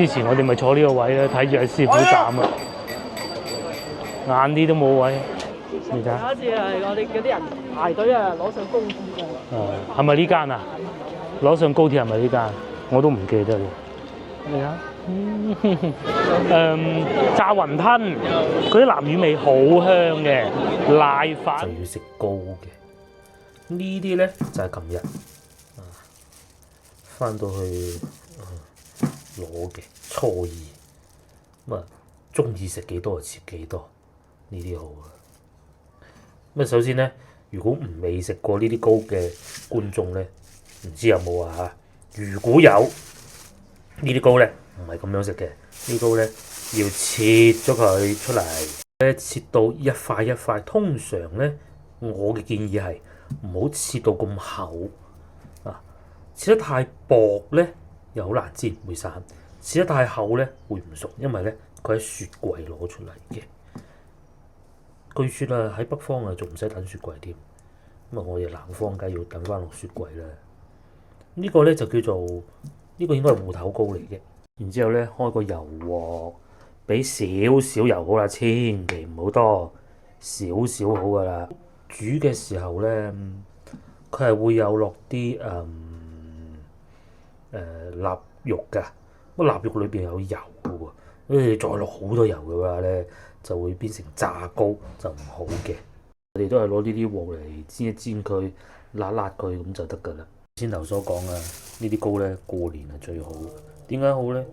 之前我哋咪坐呢個位咧，睇住阿師傅斬啊，晏啲都冇位。你睇有一次係我哋嗰啲人排隊啊，攞上高鐵啊。係咪呢間啊？攞上高鐵係咪呢間？我都唔記得啦。你睇。炸雲吞，嗰啲南乳味好香嘅，瀨飯就要食糕嘅。呢啲咧就係琴日翻到去攞嘅初二，咁啊中意食幾多就切幾多，呢啲好啊。咁啊首先咧，如果未食過呢啲糕嘅觀眾咧，唔知有冇啊嚇？如果有呢啲糕咧，唔係咁樣食嘅，呢糕咧要切咗佢出嚟，咧切到一塊一塊。通常咧，我嘅建議係唔好切到咁厚啊，切得太薄咧又好難煎，會散；切得太厚咧會唔熟，因為咧佢喺雪櫃攞出嚟嘅。據說啊，喺北方啊仲唔使等雪櫃添，咁啊我哋南方梗係要等翻落雪櫃啦。呢個咧就叫做呢個應該係芋頭糕嚟嘅。然之後咧，開個油鑊，俾少少油好啦，千祈唔好多，少少好噶啦。煮嘅時候咧，佢係會有落啲臘肉㗎，個臘肉裏邊有油嘅喎，跟住再落好多油嘅話咧，就會變成炸糕，就唔好嘅。我哋都係攞呢啲鑊嚟煎一煎佢，辣辣佢咁就得㗎啦。先頭所講啊，呢啲糕咧過年係最好。點解好咧？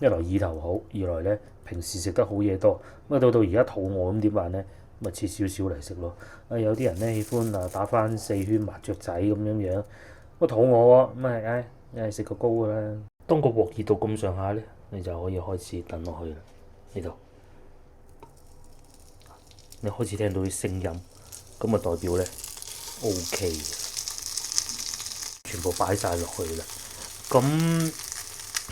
一來意頭好，二來咧平時食得好嘢多，咁啊到而家肚餓咁點辦咧？咪切少少嚟食咯。啊有啲人咧喜歡啊打翻4圈麻雀仔咁樣樣，我肚餓喎，咁啊食個糕㗎啦。當個鑊熱到咁上下咧，你就可以開始等落去啦。呢度你開始聽到啲聲音，咁啊代表咧 OK 嘅，全部擺晒落去啦。咁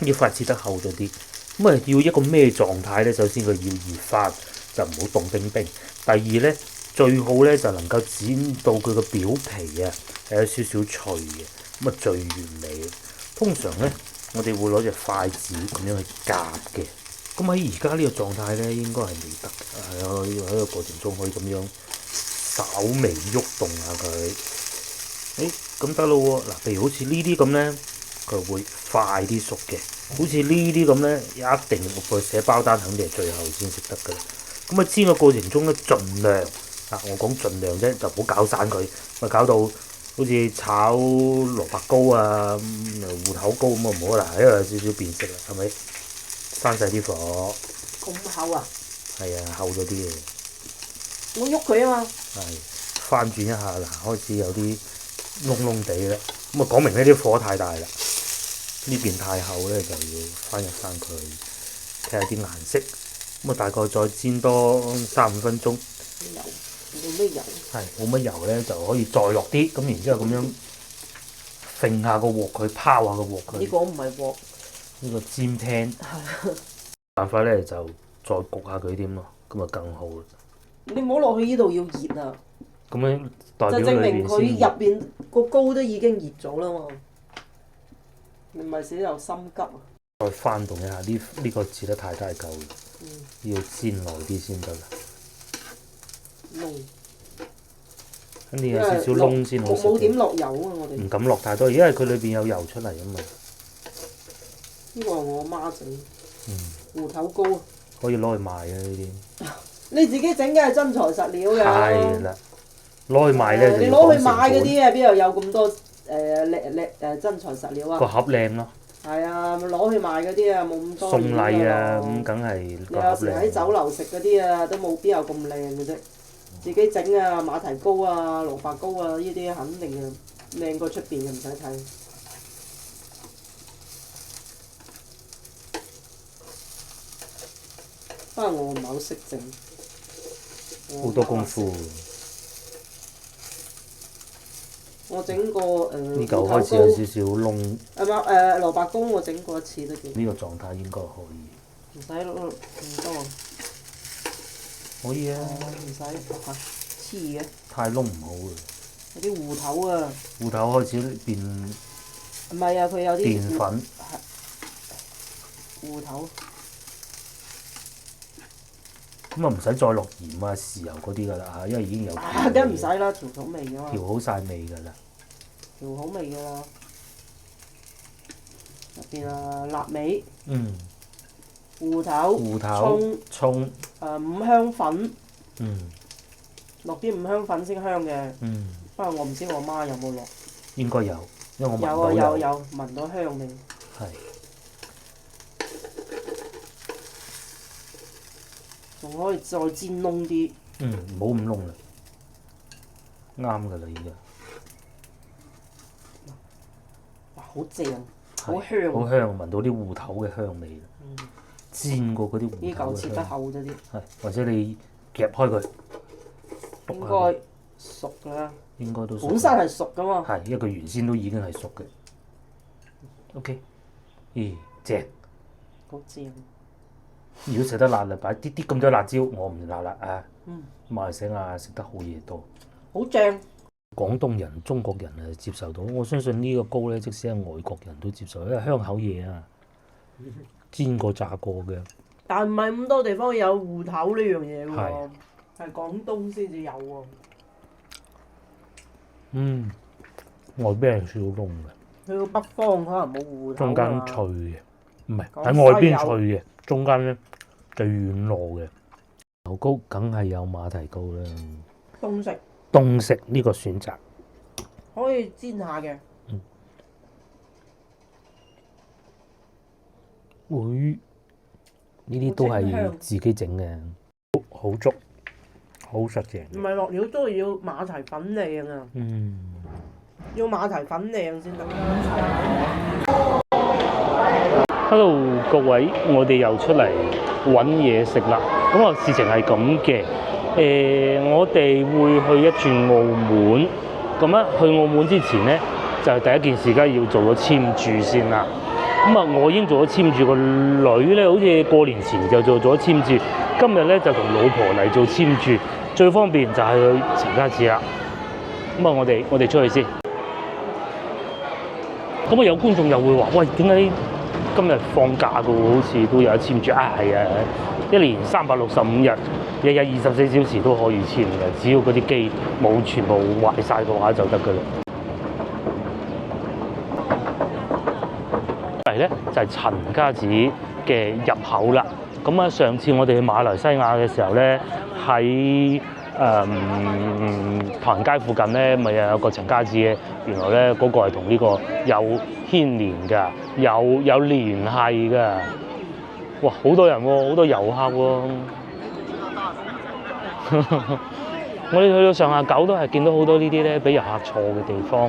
要塊切得厚咗啲，咁啊要一個咩狀態咧？首先佢要熱翻，就唔好凍冰冰。第二咧，最好咧就能夠剪到佢個表皮啊係有少少脆嘅，咁啊最完美。通常咧，我哋會攞隻筷子咁樣去夾嘅。咁喺而家呢個狀態咧，應該係未得嘅。係啊，要喺個過程中可以咁樣稍微喐動下佢。咁得咯喎！嗱，譬如好似呢啲咁咧。佢會快啲熟嘅，好似呢啲咁咧，一定佢寫包單，肯定係最後先食得㗎啦。咁啊煎嘅過程中咧，盡量我講盡量啫，就唔好搞散佢，咪搞到好似炒蘿蔔糕啊、芋頭糕咁啊唔好啦，因為有少少變色啦，係咪？閂晒啲火。咁厚啊？係啊，厚咗啲嘅。我喐佢啊嘛。係翻轉一下嗱，開始有啲燶燶地啦，咁啊講明呢啲火太大啦。呢邊太厚咧，就要翻佢，睇下啲顏色。咁啊，大概再煎多3-5分鐘。油冇咩油？係冇乜油咧，就可以再落啲。咁然之後咁樣揈下個鑊佢，拋下個鑊佢。呢個唔係鑊，呢個煎 pan。辦法咧就再焗下佢添咯，咁啊更好啦。你唔好落去呢度要熱啊！咁樣代表就證明佢裏邊入邊個糕都已經熱咗啦嘛。你咪死又心急啊！再翻動一下，呢個切得太夠啦，要煎耐啲先得啦。燶，跟住有少少燶先好食。冇點落油啊！我哋唔敢落太多，因為佢裏邊有油出嚟啊嘛。呢個係我媽整，芋頭糕啊！可以攞去賣啊呢啲。你自己整梗係真材實料㗎。係啦，攞去賣咧你攞去買嗰啲啊，邊度有咁多真材實料啊？個盒靚咯。係啊，咪攞去賣嗰啲啊，冇咁多。送禮啊，咁梗係個盒靚。你有時喺酒樓食嗰啲啊，都冇邊有咁靚嘅啫。自己整啊，馬蹄糕啊、蘿蔔糕啊，呢啲肯定啊靚過出邊嘅，唔使睇。不過我唔係好識整。好多功夫。我整過呢嚿開始有少少燶。蘿蔔糕我整過一次都幾。呢個狀態應該可以。唔使咁多。可以啊。唔使黐嘅。太燶唔好啊。有啲芋頭啊。芋頭開始變。唔係啊，佢有啲。澱粉。芋芋頭。咁啊唔使再落鹽啊、豉油嗰啲㗎啦嚇，因為已經有啊，梗唔使啦，調好味㗎嘛，調好晒味㗎啦。調好味㗎啦。入邊啊，臘味、嗯，芋頭、芋頭、葱，五香粉，嗯落啲五香粉先香嘅。嗯，不過我唔知我媽有冇落。應該有，因為我聞有啊到有。有，聞到香味。係。仲可以再煎燶啲。嗯，唔好咁燶啦，啱㗎啦已經。哇，好正，好係香。好香，聞到啲芋頭嘅香味啦。煎過嗰啲芋呢嚿切得頭嘅香。厚咗啲，係，或者你夾開佢，應該熟㗎啦。應該都熟。本身係熟㗎嘛。係，因為佢原先都已經係熟嘅。OK，咦，正。好正。如果食得辣啦，擺啲啲咁多辣椒，我唔辣啦啊！嗯，馬來西亞食得好嘢多，好正。廣東人、中國人接受到，我相信呢個糕咧，即使係外國人都接受，因為香口嘢啊，煎過炸過嘅。但唔係咁多地方有芋頭呢樣嘢喎係，係廣東先至有喎。嗯，外邊係少燶嘅，去到北方可能冇芋頭中間啊脆嘅，唔係廣喺外邊西有脆嘅，中間咧就軟糯嘅。牛糕梗係有馬蹄糕啦，東食東食呢個選擇。可以煎下嘅。會呢啲都係自己整嘅，好足，好實淨。唔係落料都要馬蹄粉靚啊，嗯。要馬蹄粉靚先得。Hello，各位，我哋又出嚟揾嘢食啦。咁啊，事情係咁嘅。我哋會去一轉澳門。咁啊，去澳門之前咧，就係第一件事，梗係要做咗簽注先啦。咁啊，我已經做咗簽注，個女咧好似過年前就做咗簽注，今日咧就同老婆嚟做簽注，最方便就係去陳家祠啦。咁啊，我哋出去先。咁啊，有觀眾又會話：喂，點解今日放假嘅喎？好似都有得簽注啊！係啊，一年365日，日日24小時都可以簽嘅，只要嗰啲機冇全部壞晒嘅話就得㗎啦。嚟咧就係陳家祠嘅入口啦。咁啊，上次我哋去馬來西亞嘅時候咧，喺唐人街附近咧，咪有個陳家祠嘅。原來咧嗰個係同呢個有牽連㗎，有聯繫㗎。哇！好多人喎，好多遊客喎。我哋去到上下九都係見到好多呢啲咧，俾遊客坐嘅地方。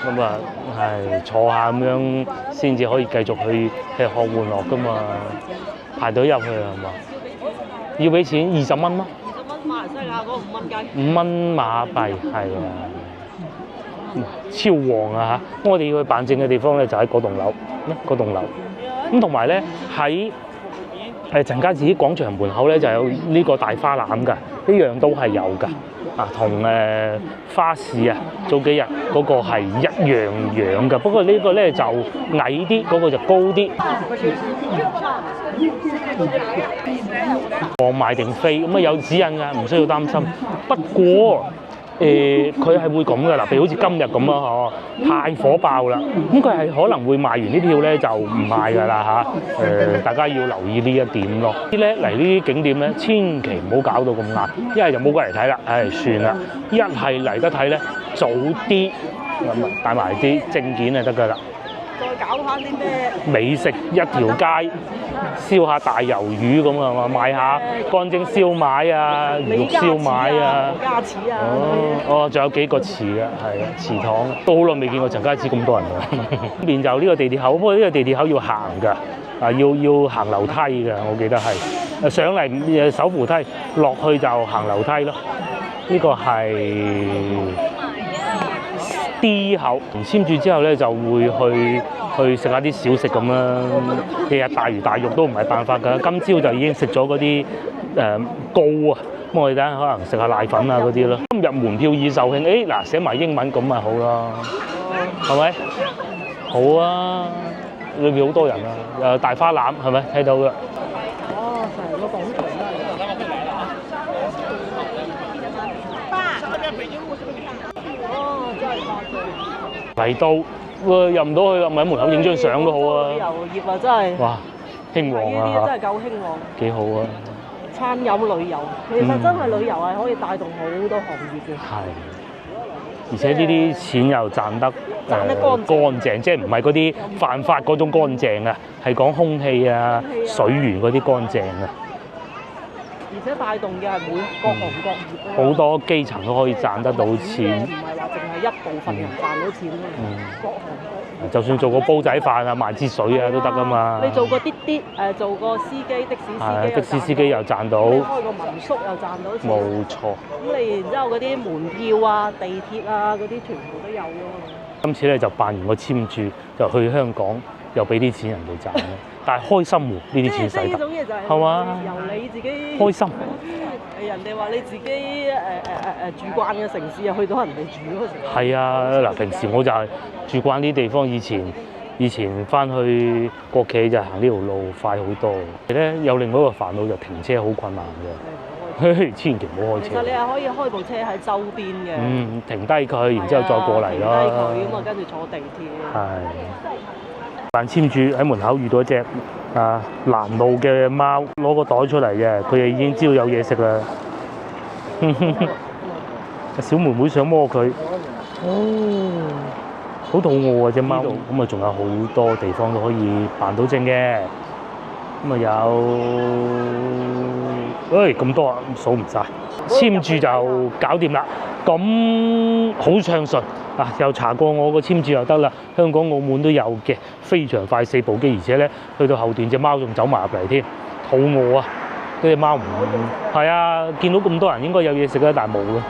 咁啊，係坐下咁樣先至可以繼續去吃喝玩樂㗎嘛。排隊入去係嘛？要俾錢20蚊嗎？20蚊馬來西亞嗰5蚊雞。5蚊馬幣係啊，超旺啊嚇！我哋要去辦證嘅地方咧，就喺嗰棟樓，嗰棟樓。咁同埋咧喺陳家祠廣場門口咧就有呢個大花籃㗎，呢樣都係有㗎。啊，同花市啊，早幾日嗰個係一樣樣㗎，不過呢個咧就矮啲，嗰個就高啲。我買定飛咁啊，有指引㗎，唔需要擔心。不過佢係會咁㗎啦，譬如好似今日咁啊，太火爆啦，咁佢係可能會賣完啲票咧就唔賣㗎啦嚇。大家要留意呢一點咯。啲咧嚟呢啲景點咧，千祈唔好搞到咁晏，一係就冇過嚟睇啦，算啦。一係嚟得睇咧，早啲咁啊，帶埋啲證件就得㗎啦。再搞翻啲咩美食一條街，燒下大魷魚咁啊嘛，賣下乾蒸燒賣啊、魚肉燒賣啊，家祠啊，仲有幾個祠啊，係啊，祠堂都好耐未見過陳家祠咁多人啦。呢邊就呢個地鐵口，不過呢個地鐵口要行㗎，要行樓梯㗎，我記得係上嚟手扶梯，落去就行樓梯咯。呢個係D 口，簽注之後咧就會去食下啲小食咁啦。日日大魚大肉都唔係辦法㗎。今朝就已經食咗嗰啲糕啊，咁我哋等下可能食下奶粉啊嗰啲咯。今日門票已售罄，嗱寫埋英文咁咪好咯，係咪？好啊，裏邊好多人啊，又大花籃係咪睇到嘅？哦，成個廣場都係。哦，真係誇張。嚟到入唔到去啦，咪喺門口影張相都好啊！旅遊業啊，真係。哇，興旺呢啲啊真係夠興旺。幾好啊！餐飲旅遊，其實真係旅遊係可以帶動好多行業嘅。係，而且呢啲錢又賺得賺得乾淨，即係唔係嗰啲犯法嗰種乾淨啊，係講空氣啊、水源嗰啲乾淨啊。而且帶動嘅係每各行各業好多基層都可以賺得到錢。唔係話淨係一部分人賺到錢咯。各行各業。就算做個煲仔飯啊、賣支水啊都得噶嘛。你做個滴滴做個司機，的士司機的士司機又賺到。你開個民宿又賺到錢。冇錯。咁你然之後嗰啲門票啊、地鐵啊嗰啲全部都有㗎嘛。今次咧就辦完個簽注，就去香港，又俾啲錢人哋賺。但係開心喎，呢啲錢使得，係嘛？由你自己開心。人哋話你自己住慣嘅城市，又去到人哋住嗰個城市。係啊，嗱，平時我就係住慣啲地方，以前翻去國企就行呢條路快好多。咧有另外一個煩惱就停車好困難嘅，千祈唔好開車。其實你係可以開部車喺周邊嘅。停低佢，然之後再過嚟咯。停低佢咁啊，跟住坐地鐵。係。辦簽注喺門口遇到一隻攔路嘅貓，攞個袋出嚟嘅，佢哋已經知道有嘢食啦。小妹妹想摸佢，好肚餓啊隻貓。咁啊，仲有好多地方都可以辦到證嘅。咁啊有，咁多啊，數唔晒。簽注就搞掂啦，咁好暢順啊！又查過我個簽注就得啦。香港、澳門都有嘅，非常快4部機，而且咧去到後段隻貓仲走埋入嚟添，肚餓啊！嗰隻貓唔係啊，見到咁多人應該有嘢食啦，但係冇咯。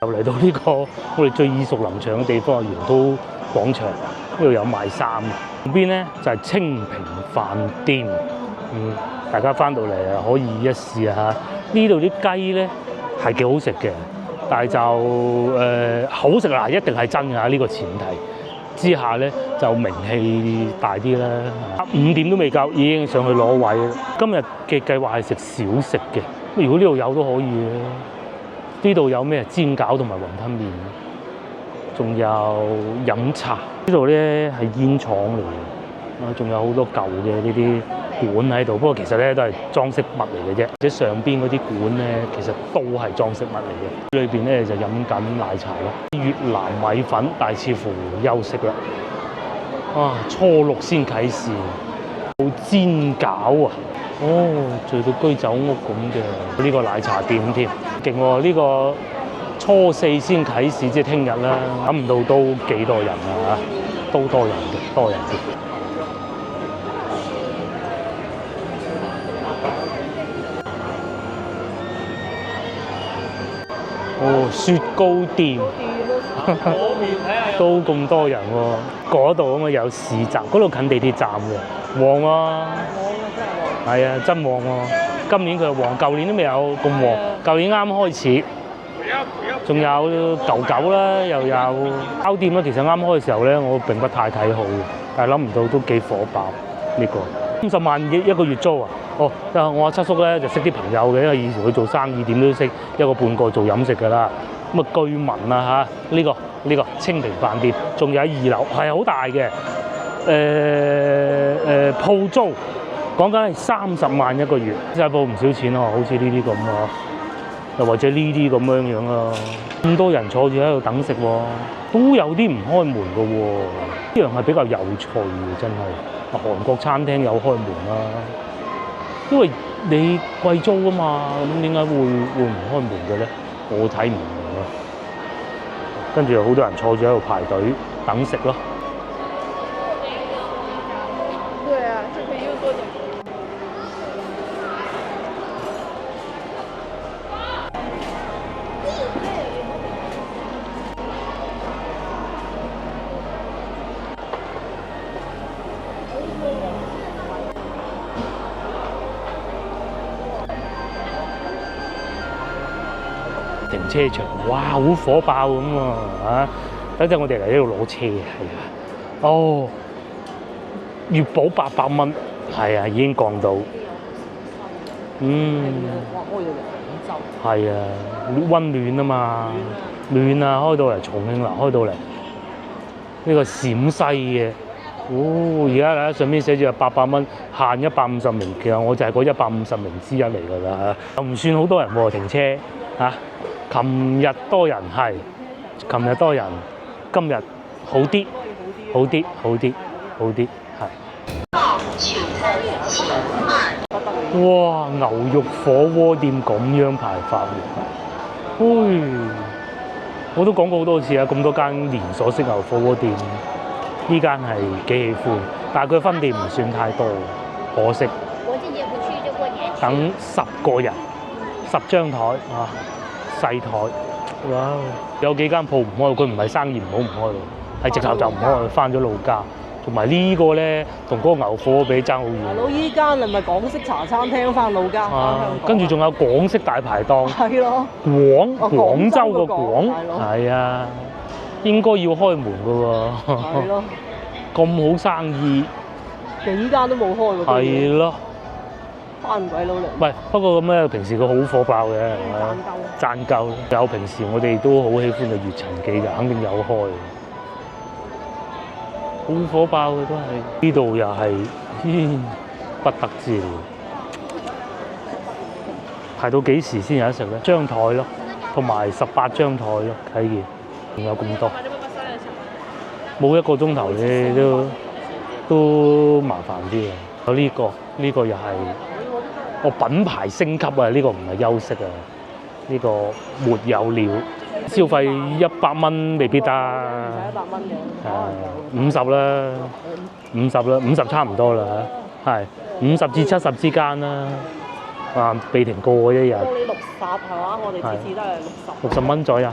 又嚟到呢個我哋最耳熟能詳嘅地方，元都廣場，呢度有賣衫嘅。旁邊咧就係清平飯店，大家翻到嚟啊可以一試下。呢度啲雞咧係幾好食嘅，但係就好食啦，一定係真㗎。呢個前提之下咧就名氣大啲啦。5點都未夠，已經上去攞位。今日嘅計劃係食小食嘅，如果呢度有都可以嘅。呢度有咩煎餃同埋雲吞麵，仲有飲茶。呢度咧係煙廠嚟嘅，仲有好多舊嘅呢啲館喺度。不過其實咧都係裝飾物嚟嘅啫。而且上邊嗰啲館咧其實都係裝飾物嚟嘅。裏邊咧就飲緊奶茶咯，越南米粉，但係似乎休息啦。初6先啟事，有煎餃啊！做到居酒屋咁嘅，呢個奶茶店添，勁喎！呢個初4先啟事，即係聽日啦，諗唔到都幾多人啊！都多人嘅，多人嘅。雪糕店，都咁多人喎！嗰度咁啊有市集，嗰度近地鐵站嘅，旺啊！係啊，真旺喎！今年佢又旺，舊年都未有咁旺。舊年啱開始，仲有舊狗啦，又有包店啦。其實啱開嘅時候咧，我並不太睇好嘅，但係諗唔到都幾火爆呢個。50萬一個月租啊！我阿七叔咧就識啲朋友嘅，因為以前佢做生意點都識一個半個做飲食㗎啦。咁啊據聞啊嚇，呢個清平飯店，仲有喺2樓，係好大嘅。鋪租。講緊係30萬一個月，真係報唔少錢咯，好似呢啲咁啊，又或者呢啲咁樣啊，咁多人坐住喺度等食喎，都有啲唔開門嘅喎，呢樣係比較有趣嘅，真係。韓國餐廳有開門啦，因為你貴租啊嘛，咁點解會唔開門嘅咧？我睇唔明啊。跟住有好多人坐住喺度排隊等食咯。車場，哇，好火爆咁喎等陣我哋嚟呢度攞車係啊，哦，月保800蚊，係啊，已經降到，哇！開到嚟廣州。係啊，温暖啊嘛，暖啊，開到嚟重慶啦，開到嚟呢個陝西嘅。哦，而家咧上面寫住有800蚊，限150名，其實我就係嗰150名之一嚟㗎啦，又唔算好多人喎停車嚇。琴日多人係，琴日多人，今日好啲，好啲，好啲，好啲係。哇！牛肉火鍋店咁樣排法喎，我都講過好多次啊，咁多間連鎖式牛火鍋店。呢間係幾喜歡，但係佢分店唔算太多，可惜。等10個人，10張台啊，細台，哇！有幾間鋪唔開，佢唔係生意唔好唔開喎，係直頭就唔開，翻咗老家。同埋呢個咧，同嗰個牛火鍋比爭好遠。大佬，依間係咪港式茶餐廳翻老家？跟住仲有港式大排檔。係咯。廣州個廣，係啊。應該要開門㗎喎，係咯，咁好生意，幾間都冇開喎。係咯，翻鬼佬嚟。喂，不過咁咧，平時佢好火爆嘅，賺夠。有平時我哋都好喜歡嘅粵陳記嘅，肯定有開，好火爆嘅都係。呢度又係不得之了，排到幾時先有得食咧？張台咯，同埋18張台咯，睇見。仲有咁多，冇1個鐘頭咧都麻煩啲啊！有呢個又係我品牌升級啊！呢個唔係休息啊，呢個沒有了，消費100蚊未必得，唔使100蚊嘅，50啦，50啦，50差唔多啦，係50至70之間啦。被停過1日。你60係嘛？我哋次次都係60蚊左右，係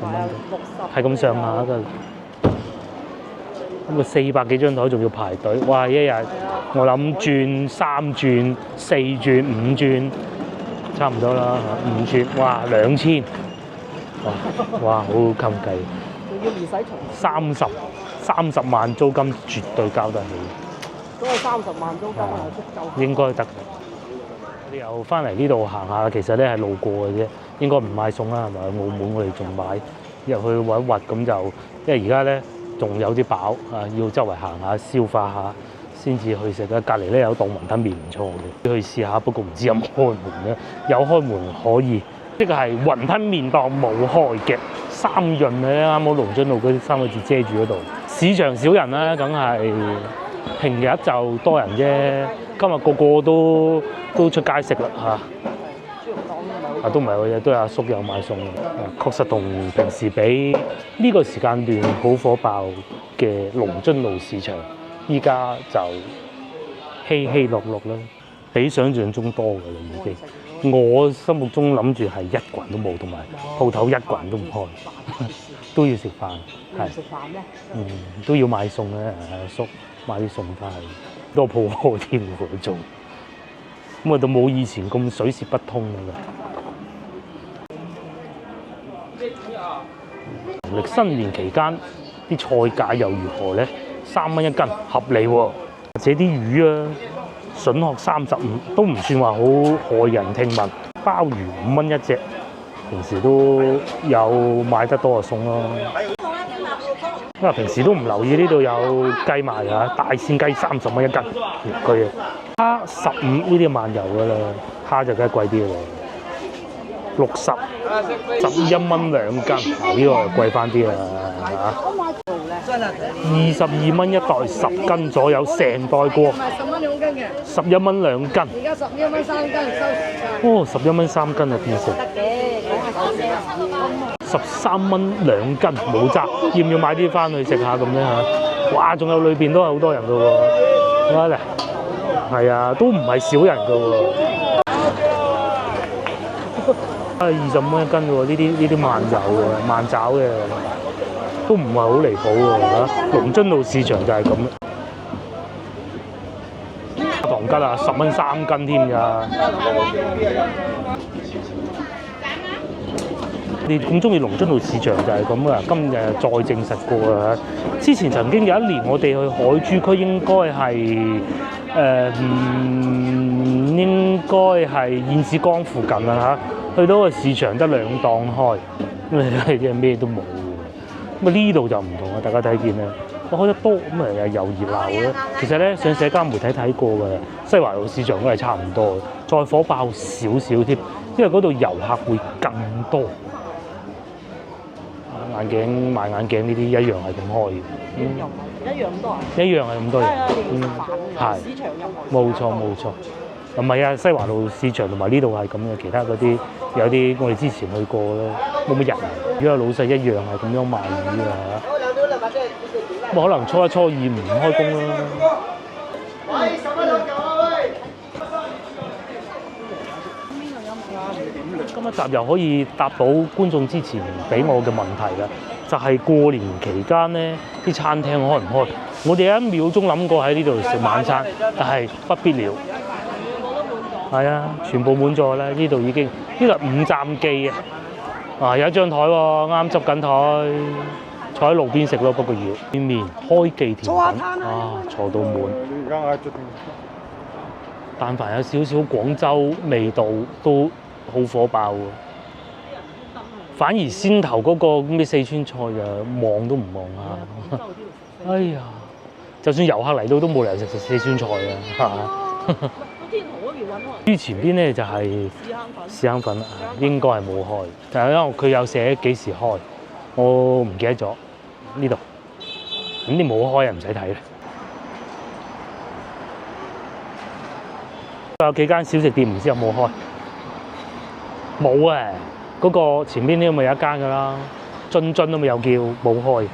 60蚊，係咁上下㗎。咁400幾張台仲要排隊，哇！一日我諗轉3轉、4轉、5轉，差唔多啦5轉，哇2000，哇好襟計。仲要唔使30萬租金絕對交得起。嗰個30萬租金係足夠。應該得。我哋又翻嚟呢度行下，其實咧係路過嘅啫，應該唔買餸啦，係咪？澳門我哋仲買入去揾一揾咁就，因為而家咧仲有啲飽啊，要周圍行下消化下先至去食啦。隔離咧有檔雲吞麵唔錯嘅，去試下，不過唔知有冇開門咧？有開門可以，呢個係雲吞麵檔冇開嘅三潤咧，啱好龍津路嗰啲3個字遮住嗰度。市場少人啦，梗係平日就多人啫。今日個個都出街食啦嚇，都唔係嘅，都有阿叔有買餸。確實同平時比呢個時間段好火爆嘅龍津路市場，依家就稀落啦，比想象中多㗎啦已經。我心目中諗住係1個人都冇，同埋鋪頭1個人都唔開，都要食飯。係食飯咩？都要買餸咧，阿叔買啲餸翻去。多鋪開添喎做，咁啊都冇以前咁水泄不通㗎啦。農曆新年期間啲菜價又如何咧？3蚊1斤，合理喎。或者啲魚啊，筍殼35都唔算話好駭人聽聞。鮑魚5蚊1隻，平時都有買得多就送咯。因為平時都唔留意呢度有雞賣㗎，大鮮雞30蚊1斤，佢蝦15呢啲漫遊㗎啦，蝦就梗係貴啲啦，60、11蚊2斤，嗱呢個就貴翻啲啦嚇。22蚊1袋10斤左右，成袋過。11蚊2斤。而家11蚊3斤收時價。哦，11蚊3斤啊，變成。13蚊2斤冇揸，要唔要買啲翻去食下咁咧嚇？哇！仲有裏邊都係好多人㗎喎，睇嚟係啊，都唔係少人㗎喎。25蚊1斤喎，呢啲慢走嘅慢爪嘅，都唔係好離譜喎嚇。龍津路市場就係咁啦。糖桔啊，10蚊3斤添㗎。啲哋咁中意龍津路市場就係咁啊！今日再證實過啦。之前曾經有一年我哋去海珠區，應該係燕子崗附近啊嚇，去到個市場得2檔開，咁即係咩都冇。咁啊呢度就唔同啊，大家睇見啦，我開得多咁啊又熱鬧咧。其實咧上社交媒體睇過㗎，西華路市場都係差唔多，再火爆少少添，因為嗰度遊客會更多。眼鏡賣眼鏡呢啲一樣係咁開嘅，一樣咁多啊？一樣係咁多人，係市場入冇錯。唔係啊，西華路市場同埋呢度係咁嘅，其他嗰啲有啲我哋之前去過咧，冇乜人。如果老細一樣係咁樣賣魚啊，咁可能初一初二唔開工啦。今一集又可以答到觀眾之前俾我嘅問題啦，就係過年期間咧，啲餐廳開唔開？我哋一秒鐘諗過喺呢度食晚餐，但係不必了。係啊，全部滿座啦！呢度已經呢度5站記啊！啊，有一張台喎，啱執緊台，坐喺路邊食咯。不過要麵開記甜品啊，坐到滿。但凡有少少廣州味道都好火爆喎。反而先頭嗰個咩四川菜就望都唔望下。哎呀，就算遊客嚟到都冇理由食四川菜啊！嚇。於前邊咧就係屎坑粉啦，應該係冇開，但係因為佢有寫幾時開，我唔記得咗呢度。咁你冇開啊，唔使睇啦。有幾間小食店唔知有冇開？冇啊！嗰個前邊呢咪有一間㗎啦，津津都咪有叫冇開，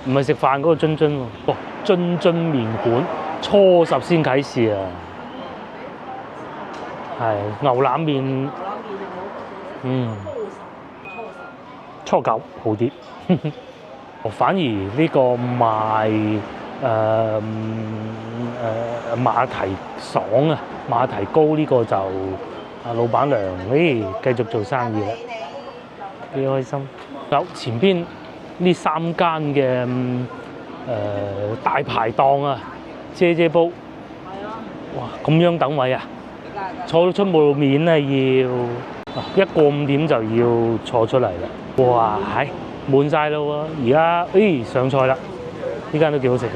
唔係食飯嗰個津津喎。哦，津津麵館初10先啟事啊！係牛腩麵，初9好啲。反而呢個賣馬蹄爽啊，馬蹄糕呢個就老闆娘繼續做生意啦，幾開心。有前邊呢3間嘅大排檔啊，姐煲，哇咁樣等位啊！坐到出冇面啊，要1過5點就要坐出嚟啦。哇，係滿晒啦喎！而家上菜啦，呢間都幾好食㗎，係。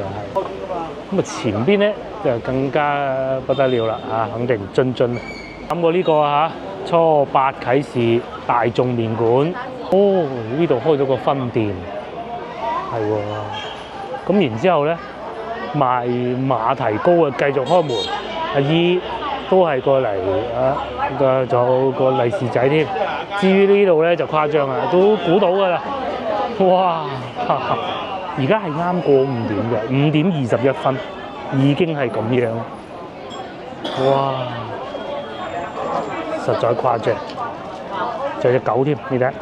咁啊前邊咧就更加不得了啦嚇，肯定津津。諗過呢個嚇，初8啟事大眾麵館，哦呢度開咗個分店，係喎。咁然之後咧賣馬蹄糕啊，繼續開門，阿姨都係過嚟啊，仲有個利是仔添。至於呢度咧就誇張啦，都估到㗎啦。哇！而家係啱過5點嘅，5點21分已經係咁樣。哇！實在誇張，仲有隻狗添，你睇。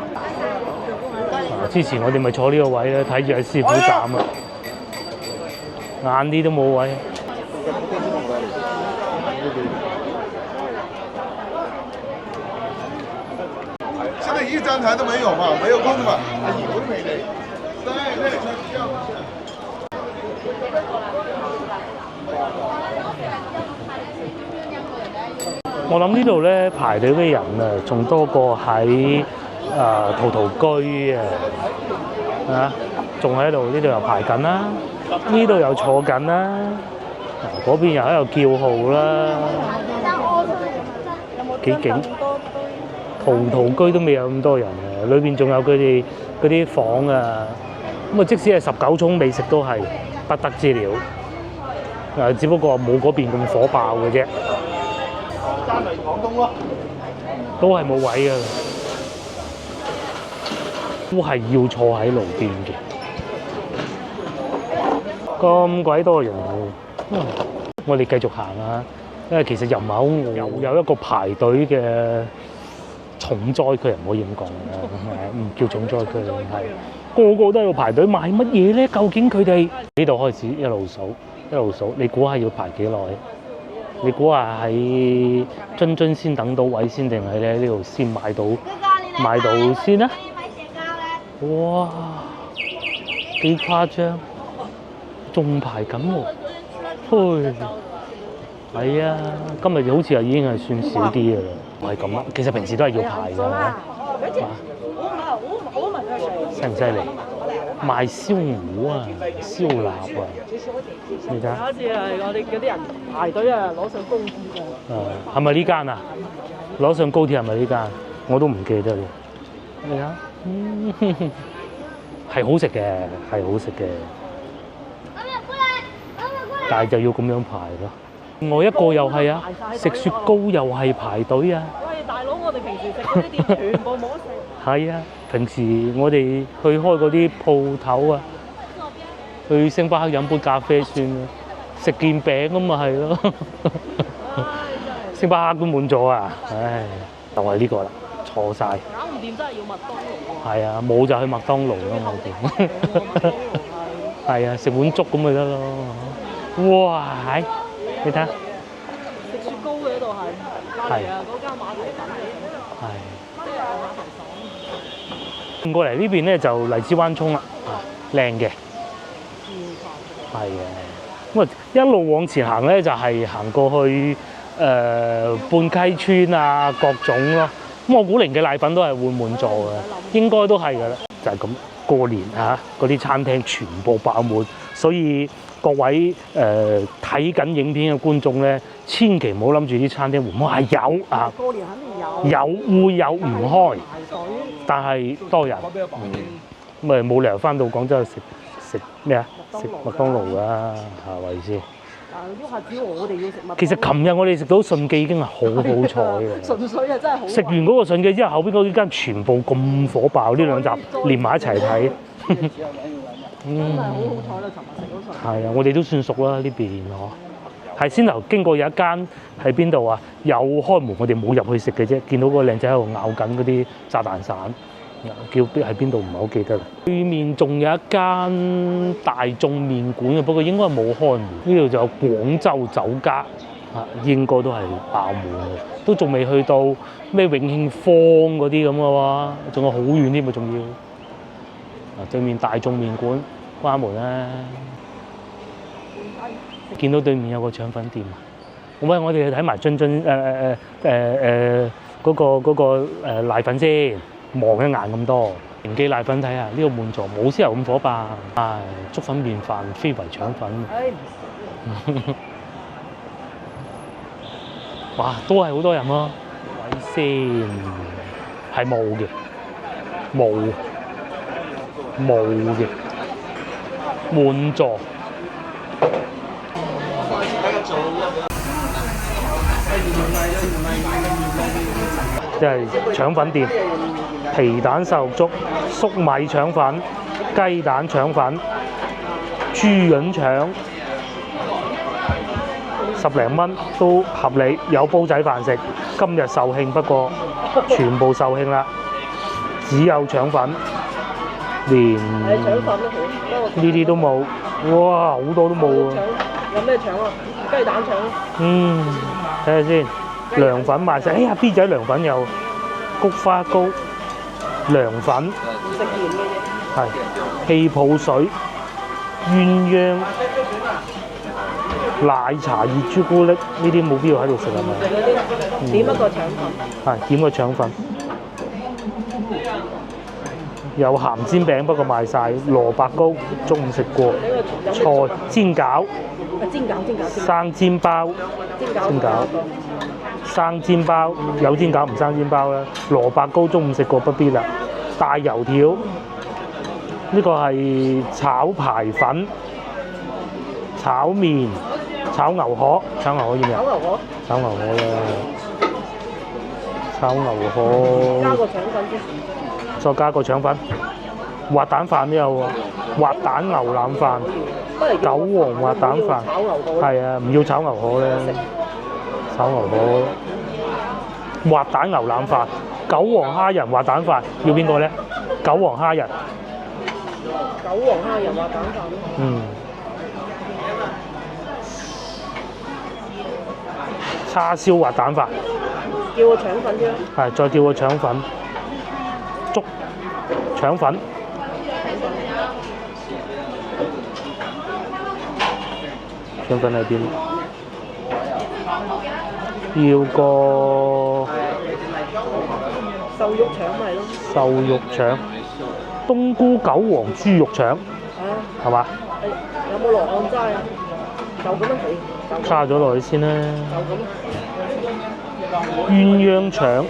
之前我哋咪坐呢個位咧，睇住阿師傅斬啊，晏啲都冇位。現在一張台都沒有嘛，沒有空的嘛。我諗呢度咧排隊嘅人啊，仲多過喺陶陶居啊，仲喺度，呢度又排緊啦，呢度又坐緊啦，嗰邊又喺度叫號啦，幾勁！陶陶居都未有咁多人啊，裏邊仲有佢哋嗰啲房啊，咁啊即使係19涌美食都係不得之了，只不過冇嗰邊咁火爆嘅啫。都係冇位㗎，都係要坐喺路邊嘅。咁鬼多人喎，我哋繼續行啊！因為其實又唔係好餓，有一個排隊嘅重災區，唔可以咁講嘅，唔叫重災區，係個個都喺度排隊買乜嘢咧？究竟佢哋呢度開始一路數，你估下要排幾耐？你估下喺津津先等到位先，定係咧呢度先買到先啦？哇，幾誇張，仲排緊喎，嘿，係啊，今日好似又已經係算少啲嘅啦，係咁啦。其實平時都係要排㗎，犀唔犀利？賣燒糊啊，燒臘啊，你睇下。好似係我哋嗰啲人排隊啊，攞上高鐵啊。係咪呢間啊？攞上高鐵係咪呢間？我都唔記得啦。你睇下，係好食嘅，係好食嘅。但係就要咁樣排咯。另外一個又係啊，食雪糕又係排隊啊。喂，大佬，我哋平時食嗰啲店全部冇得食。係啊，平時我哋去開嗰啲鋪頭啊，去星巴克飲杯咖啡算啦，食件餅咁咪係咯。星巴克都滿咗啊！唉，就係呢個啦，錯晒。搞唔掂真係要麥當勞喎。係啊，冇就去麥當勞咯，我哋。係啊，食碗粥咁咪得咯。哇！係，你睇下。食雪糕嘅嗰度係。係啊，嗰間馬蹄粉嚟。係。即係馬蹄爽。過嚟呢邊咧就荔枝灣涌啦，靚嘅。係嘅。咁啊，一路往前行咧就係行過去半溪村啊各種咯。咁我估零嘅奶粉都係會滿座嘅，應該都係㗎啦。就係咁過年嚇，嗰啲餐廳全部爆滿，所以各位睇緊影片嘅觀眾咧，千祈唔好諗住啲餐廳唔開，係有啊，過年肯定有。有會有唔開，但係多人，咁咪冇理由翻到廣州食咩啊？食麥當勞啊，係咪先？但係喐下子我哋要食麥當勞。其實琴日我哋食到順記已經係好好彩嘅。純粹啊，真係好。食完嗰個順記之後，後邊嗰幾間全部咁火爆，呢兩集連埋一齊睇。真係好好彩啦！尋日食到順。係啊，我哋都算熟啦呢邊嗬。係先頭經過有一間喺邊度啊？有開門，我哋冇入去食嘅啫。見到嗰個靚仔喺度咬緊嗰啲炸彈散，叫喺邊度唔係好記得啦。對面仲有一間大眾麵館嘅，不過應該冇開門。呢度就有廣州酒家，應該都係爆滿嘅，都仲未去到咩永慶坊嗰啲咁嘅喎，仲有好遠添啊，仲要。對面大眾麵館關門啦。見到對面有個腸粉店，喂，我哋去睇埋津嗰個奶粉先，望一眼咁多。榮記奶粉睇下，呢個滿座冇豉油咁火爆，唉，粥粉麵飯非為腸粉。哇，都係好多人咯，位先係冇嘅，冇嘅，滿座。即係腸粉店，皮蛋瘦肉粥、粟米腸粉、雞蛋腸粉、豬潤腸，10零蚊都合理，有煲仔飯食。今日售罄，不過全部售罄啦，只有腸粉，連呢啲都冇。哇，好多都冇啊！有咩腸啊？雞蛋腸。睇下先。涼粉賣晒，哎呀 B 仔涼粉有菊花糕、涼粉，唔食鹽嘅嘢。係氣泡水、鴛鴦、奶茶、熱朱古力，呢啲冇必要喺度食係咪？點一個腸粉。係點個腸粉。有鹹煎餅，不過賣晒。蘿蔔糕中午食過，菜煎餃、生煎包、煎餃。生煎包有煎餃唔生煎包啦，蘿蔔糕中午食過不必啦，大油條呢個係炒排粉、炒麵、炒牛河，炒牛河要唔要？炒牛河啦，炒牛河。加個腸粉先。再加個腸粉，滑蛋飯都有喎，滑蛋牛腩飯、韭黃滑蛋飯，係啊，唔要炒牛河咧。炒牛河、滑蛋牛腩飯、韭黃蝦仁滑蛋飯，要邊個咧？韭黃蝦仁。韭黃蝦仁滑蛋飯。叉燒滑蛋飯。叫個腸粉先啦。係，再叫個腸粉。粥、腸粉、腸粉喺邊？要個瘦肉腸咪咯。瘦肉腸，冬菇韭黃豬肉腸，係嘛？有冇羅漢齋啊？就咁樣俾，加咗落去先啦。就咁。鴛鴦腸、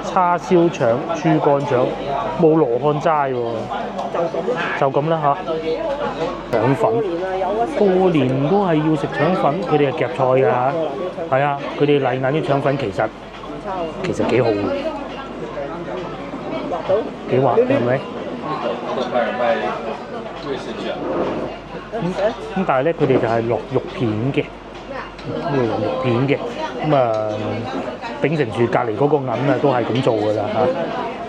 叉燒腸、豬肝腸，冇羅漢齋喎。就咁啦嚇。腸粉，過年都係要食腸粉，佢哋係夾菜㗎嚇。係啊，佢哋麗眼啲腸粉其實幾好嘅，幾滑係咪？咁但係咧，佢哋就係落肉片嘅，呢個肉片嘅，咁啊秉承住隔離嗰個銀啊，都係咁做㗎啦嚇，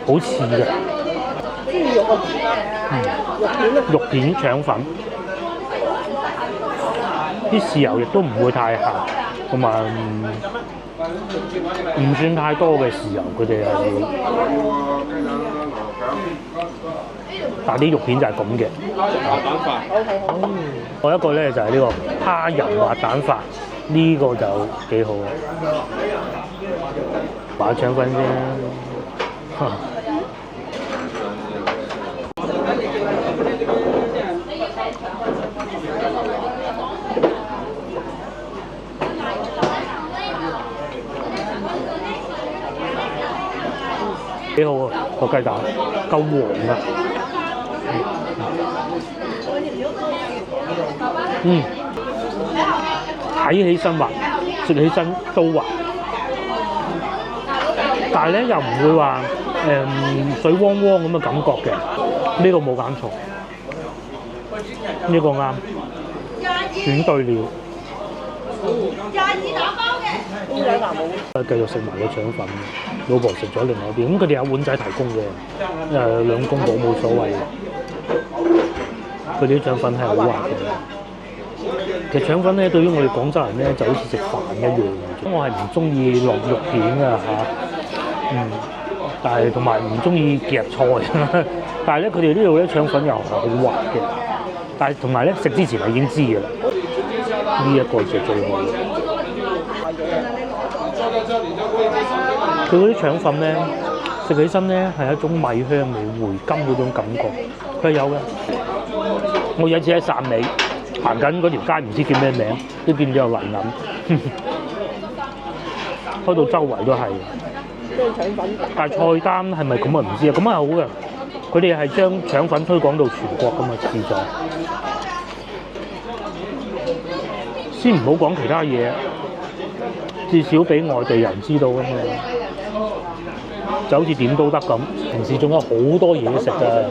好似嘅。豬肉肉片腸粉，啲豉油亦都唔會太鹹，同埋唔算太多嘅豉油，佢哋係，但係啲肉片就係咁嘅。我一個咧就係呢個蝦仁滑蛋飯，呢個就幾好啊！擺腸粉先。幾好啊！個雞蛋夠黃啊！睇起身滑，食起身都滑，但係咧又唔會話水汪汪咁嘅感覺嘅。呢個冇揀錯，呢個啱，選對了。繼續食埋個腸粉，老婆食咗另外一邊，咁佢哋有碗仔提供嘅，兩公婆冇所謂嘅。佢哋啲腸粉係好滑嘅。其實腸粉咧，對於我哋廣州人咧，就好似食飯一樣。我係唔中意落肉片㗎嚇，但係同埋唔中意夾菜。但係咧，佢哋呢度咧腸粉又係好滑嘅，但係同埋咧食之前係已經知㗎啦。呢一個就最好。佢嗰啲腸粉咧，食起身咧係一種米香味、回甘嗰種感覺，佢係有嘅。我有一次喺汕尾行緊嗰條街，唔知叫咩名，都見到有雲銀，開到周圍都係。但係菜單係咪咁啊？唔知啊，咁係好嘅。佢哋係將腸粉推廣到全國㗎嘛，試咗。先唔好講其他嘢，至少俾外地人知道啊嘛。就好似點都得咁，平時仲有好多嘢食㗎。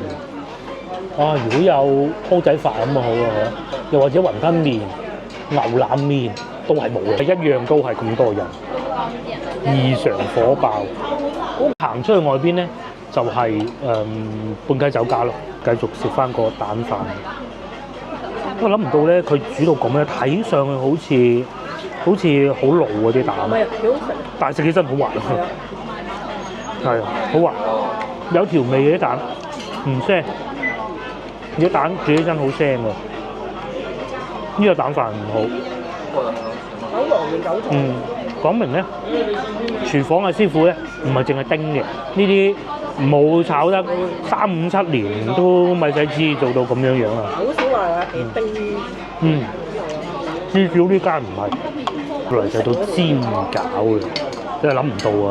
啊，如果有煲仔飯咁啊好啊，又或者雲吞麵、牛腩麵都係冇嘅，一樣都係咁多人，異常火爆。行出去外邊咧，就係半雞酒家咯，繼續食翻個蛋飯。我諗唔到咧，佢煮到咁樣，睇上去好似好老嗰啲蛋，唔係幾好食，但係食起身好滑，係啊，好滑，有條味嘅啲蛋，唔腥，啲蛋煮起身好腥㗎。呢個蛋飯唔好，韭黃定韭菜？講明咧，廚房嘅師傅咧唔係淨係叮嘅，呢啲冇炒得3、5、7年都咪使知做到咁樣樣啊！好少話叮。至少呢間唔係，來就到煎餃嘅，真係諗唔到啊！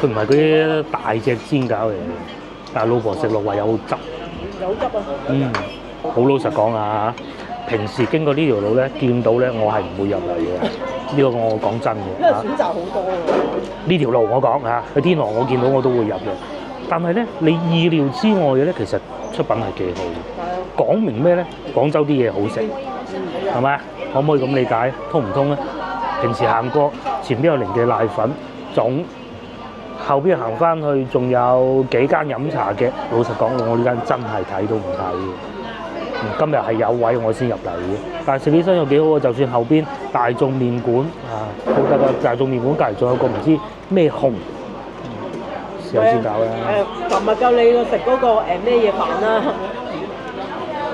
佢唔係嗰啲大隻煎餃嚟嘅，但係老婆食落話有汁。有汁啊！好老實講啊嚇。平時經過呢條路咧，見到咧我係唔會入嚟嘅。呢個我講真嘅。因為選擇好多喎。呢條路我講嚇，去天河我見到我都會入嘅。但係咧，你意料之外嘅咧，其實出品係幾好嘅。講明咩咧？廣州啲嘢好食，係咪？可唔可以咁理解？通唔通咧？平時行過前邊有零記瀨粉總，後邊行翻去仲有幾間飲茶嘅。老實講，我呢間真係睇都唔睇嘅。今日係有位我先入嚟嘅，但係食起身又幾好啊！就算後邊大眾麵館啊，好得啦！大眾麵館隔離仲有個唔知咩紅，試下先搞啦。琴日夠你食嗰個咩嘢飯啦？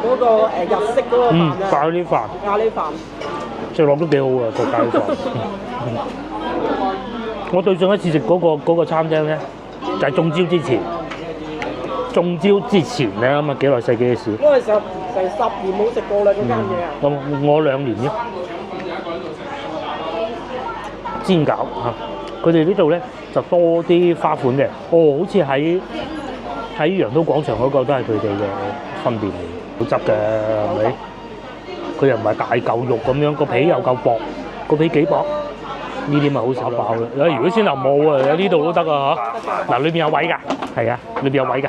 嗰嗰個日式嗰個飯啊，咖喱飯咖喱飯。食落都幾好啊，個咖喱飯。我對上一次食嗰個餐廳咧，就係中招之前。中招之前咧，咁啊幾耐世紀嘅事。因為成10年冇食過啦，嗰間嘢啊。我2年啫。煎餃嚇，佢哋呢度咧就多啲花款嘅。哦，好似喺羊都廣場嗰個都係佢哋嘅分店嚟，好汁嘅係咪？佢又唔係大嚿肉咁樣，個皮又夠薄，個皮幾薄。呢啲咪好手爆嘅。如果先頭冇啊，喺呢度都得啊嚇。嗱，裏邊有位㗎，係啊，裏邊有位㗎。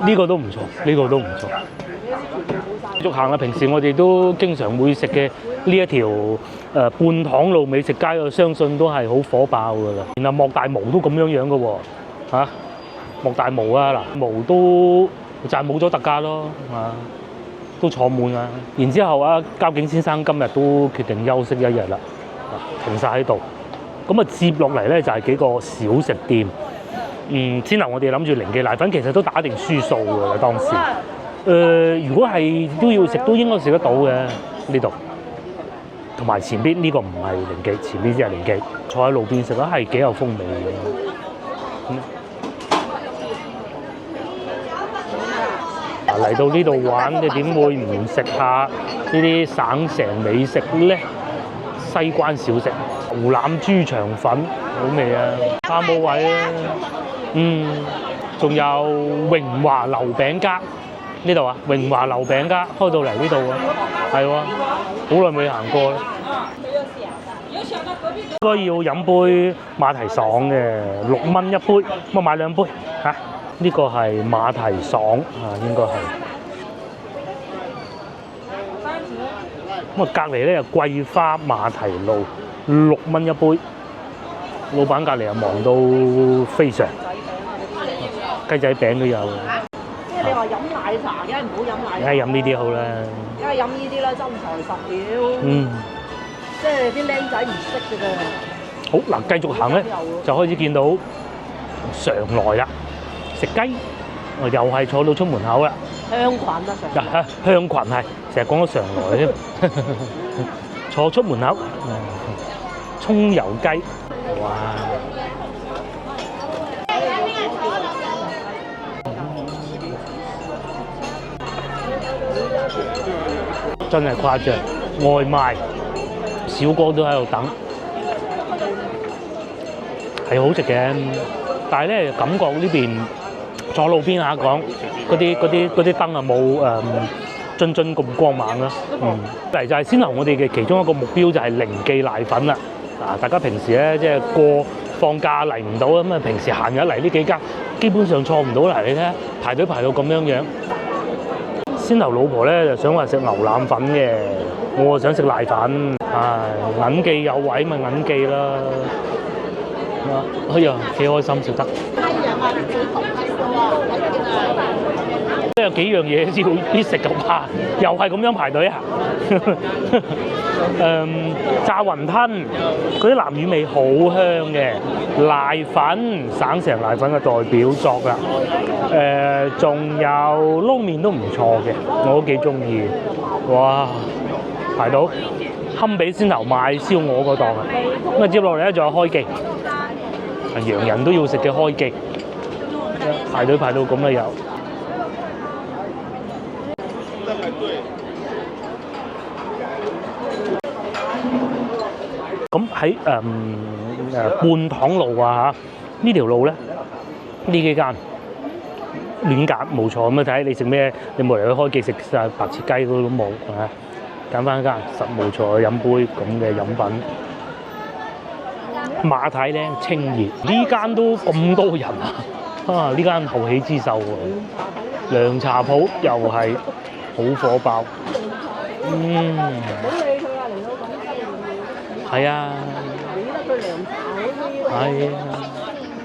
呢個都唔錯，呢個都唔錯。繼續行啦，平時我哋都經常會食嘅呢一條半塘路美食街，我相信都係好火爆㗎啦。然後莫大毛都咁樣樣嘅喎，嚇莫大毛啊嗱，毛都就係冇咗特價咯，啊都坐滿啊。然之後啊，交警先生今日都決定休息一日啦。停晒喺度，咁啊接落嚟咧就係幾個小食店。先頭我哋諗住零記奶粉，其實都打定輸數㗎啦當時。如果係都要食，都應該食得到嘅呢度。同埋前邊呢個唔係零記，前邊先係零記。坐喺路邊食咧係幾有風味嘅。嚟到呢度玩，你點會唔食下呢啲省城美食咧？西關小食，牛腩豬腸粉好味啊！花冇位啊，仲有榮華樓餅家呢度啊，榮華樓餅家開到嚟呢度啊，係喎，好耐未行過啦。應該要飲杯馬蹄爽嘅，6蚊一杯，咁我買2杯嚇。呢個係馬蹄爽啊，應該係。咁啊，隔離咧又桂花馬蹄露，6蚊一杯。老闆隔離又忙到非常，雞仔餅都有。即係你話飲奶茶，梗係唔好飲奶茶。梗係飲呢啲好啦。梗係飲呢啲啦，真材實料。即係啲僆仔唔識嘅啫。好嗱，繼續行咧，就開始見到常來啦，食雞，又係坐到出門口啦。香菌啊，香群係，成日講咗常來添。坐出門口，葱油雞，哇！真係誇張，外賣小哥都喺度等，係好食嘅，但係咧感覺呢邊坐路邊下講嗰啲燈啊冇津津咁光猛啦。嚟就係先頭我哋嘅其中一個目標就係零記奶粉啦。大家平時咧即係過放假嚟唔到咁啊，平時閒日嚟呢幾間基本上錯唔到嚟，你睇下排隊排到咁樣樣。先頭老婆咧就想話食牛腩粉嘅，我想食奶粉。銀記有位咪銀記啦。哎呀，幾開心食得。都有幾樣嘢要必食咁怕，又係咁樣排隊啊！炸雲吞，嗰啲南乳味好香嘅，奶粉省城奶粉嘅代表作啦。仲有撈麵都唔錯嘅，我都幾中意。哇，排到堪比先頭賣燒鵝嗰檔啊！咁啊接落嚟咧仲有開記，洋人都要食嘅開記，排隊排到咁啊有。咁喺半塘路啊嚇，呢條路咧呢幾間亂揀冇錯，咁啊睇你食咩，你冇嚟去開記食晒白切雞嗰都冇啊，揀翻一間實冇錯，飲杯咁嘅飲品。馬蹄咧清熱，呢間都咁多人啊！呢間後起之秀喎，涼茶鋪又係好火爆。係啊，係啊，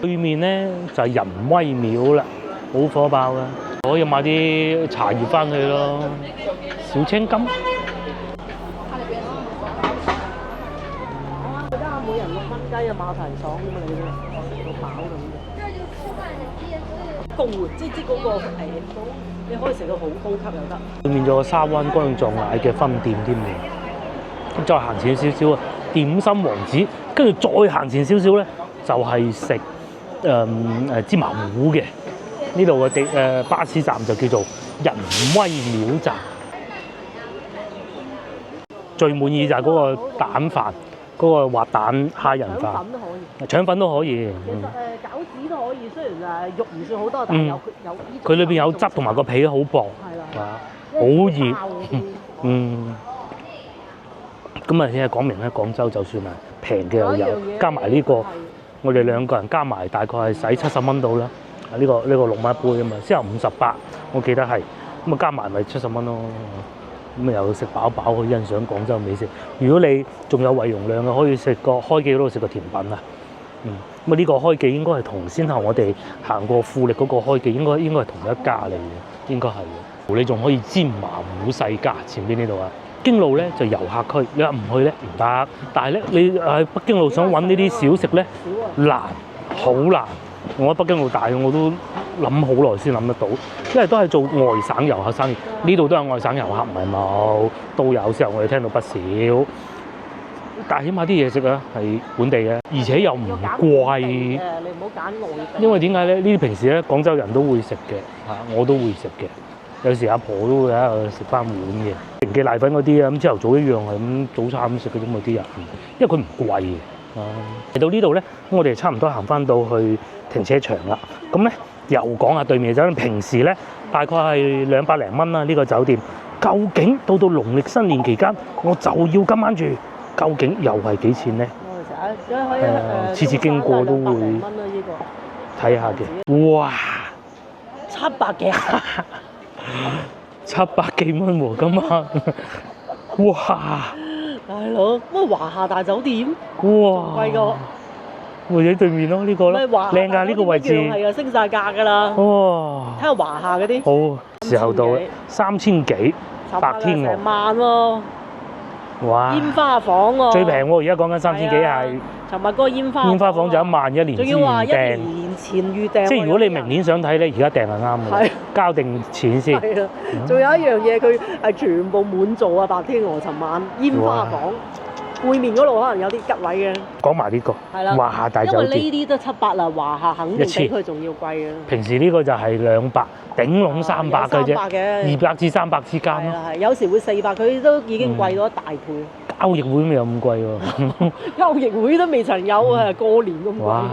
對面咧就係仁威廟啦，好火爆噶，可以買啲茶葉翻去咯，小青柑。而家每人6蚊雞啊，馬蹄爽咁啊，你都食到飽咁嘅。高啊，即係嗰個你可以食到好高級又得。對面仲有沙灣薑撞奶嘅分店添嘅，再行前少少啊，點心王子，跟住再行前少少咧，就係食芝麻糊嘅。呢度嘅巴士站就叫做仁威廟站。最滿意就係嗰個蛋飯，嗰個滑蛋蝦仁飯，粉都可以。腸粉都可以。其實餃子都可以，雖然肉唔算好多，但係有佢裏邊有汁同埋個皮好薄，係啦，好熱。咁啊，先係講明咧，廣州就算係平嘅又有，加埋呢個，我哋2個人加埋大概係使70蚊到啦。呢個6蚊一杯啊嘛，先有58，我記得係。咁啊加埋咪70蚊咯。咁啊又食飽飽去欣賞廣州美食。如果你仲有胃容量嘅，可以食個開記嗰度食個甜品啊。咁啊呢個開記應該係同先後我哋行過富力嗰個開記應該係同一家嚟嘅，應該係嘅。你仲可以煎麻糊世家前邊呢度啊。京路咧就遊客區，你話唔去咧唔得。但係咧你喺北京路想揾呢啲小食咧難，好難。我喺北京路大，我都諗好耐先諗得到，因為都係做外省遊客生意。呢度都有外省遊客，唔係冇，都有時候我哋聽到不少。但係起碼啲嘢食啊係本地嘅，而且又唔貴。你唔好揀內地。因為點解咧？呢啲平時咧廣州人都會食嘅，我都會食嘅。有時阿婆都會喺度食翻碗嘅。平記奶粉嗰啲啊，咁朝頭早一樣係咁早餐咁食嘅啫嘛啲人，因為佢唔貴嘅。嚟到呢度咧，我哋差唔多行翻到去停車場啦。咁咧又講下對面酒店，平時咧大概係200零蚊啦。呢個酒店究竟到農曆新年期間，我就要今晚住，究竟又係幾錢咧？次次經過都會睇下嘅。哇！700幾，700幾蚊喎今晚！哇！大佬，乜華夏大酒店？哇！貴過會喺對面咯，呢個咯，靚㗎呢個位置。係啊，升晒價㗎啦。哇！睇下華夏嗰啲。好，時候到啦，3000幾，白天鵝。成萬喎。哇！煙花房喎。最平喎，而家講緊3000幾係。尋日嗰個煙花房就1萬1年先預訂。仲要話1年前預訂。即係如果你明年想睇咧，而家訂係啱嘅。交定錢先。係啊，仲有一樣嘢，佢係全部滿座啊！白天鵝尋晚煙花房。背面嗰度可能有啲吉位嘅。講埋呢個。係啦。華夏大酒店。因為呢啲都700啦，華夏肯定比佢仲要貴嘅。平時呢個就係200，頂籠300嘅啫。200至300之間咯。係，有時會400，佢都已經貴咗一大倍。交易會咪有咁貴喎？交易會都未曾有啊，過年咁貴。哇！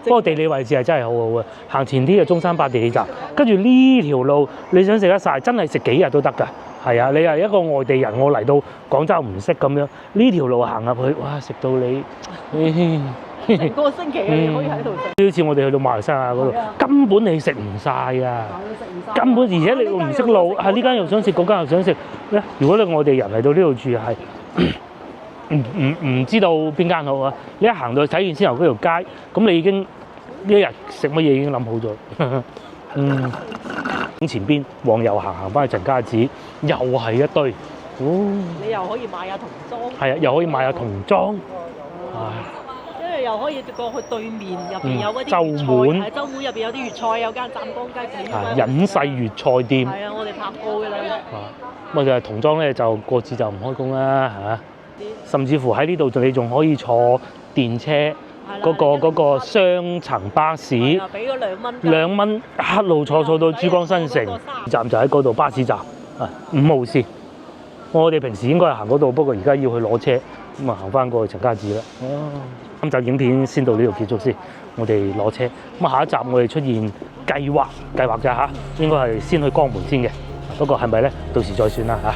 不過地理位置係真係好好嘅，行前啲就中山八地鐵站，跟住呢條路你想食得晒，真係食幾日都得㗎。係啊，你係一個外地人，我嚟到廣州唔識咁樣，呢條路行入去，哇！食到你成個星期你可以喺度食。好似我哋去到馬來西亞嗰度，根本你食唔晒㗎。根本而且你唔識路，係呢間又想食，嗰間又想食咧。如果你外地人嚟到呢度住係。唔知道邊間好啊！你一行到去睇完之後嗰條街，咁你已經呢一日食乜嘢已經諗好咗。前邊往右行翻去陳家祠，又係一堆。你又可以買下童裝。係啊，又可以買下童裝。跟住又可以過去對面入邊有嗰啲粵菜，周門入邊有啲粵菜，有間湛江雞片。隱世粵菜店。係啊，我哋拍過㗎啦。咁就係童裝咧，就過節就唔開工啦嚇。甚至乎喺呢度，你仲可以坐電車嗰個雙層巴士，俾咗2蚊，一路坐到珠江新城站就喺嗰度巴士站，5號線。我哋平時應該係行嗰度，不過而家要去攞車，咁啊行翻過去陳家祠啦。今集影片先到呢度結束先，我哋攞車。咁下一集我哋出現計劃咋嚇，應該係先去江門先嘅，不過係咪咧？到時再算啦嚇。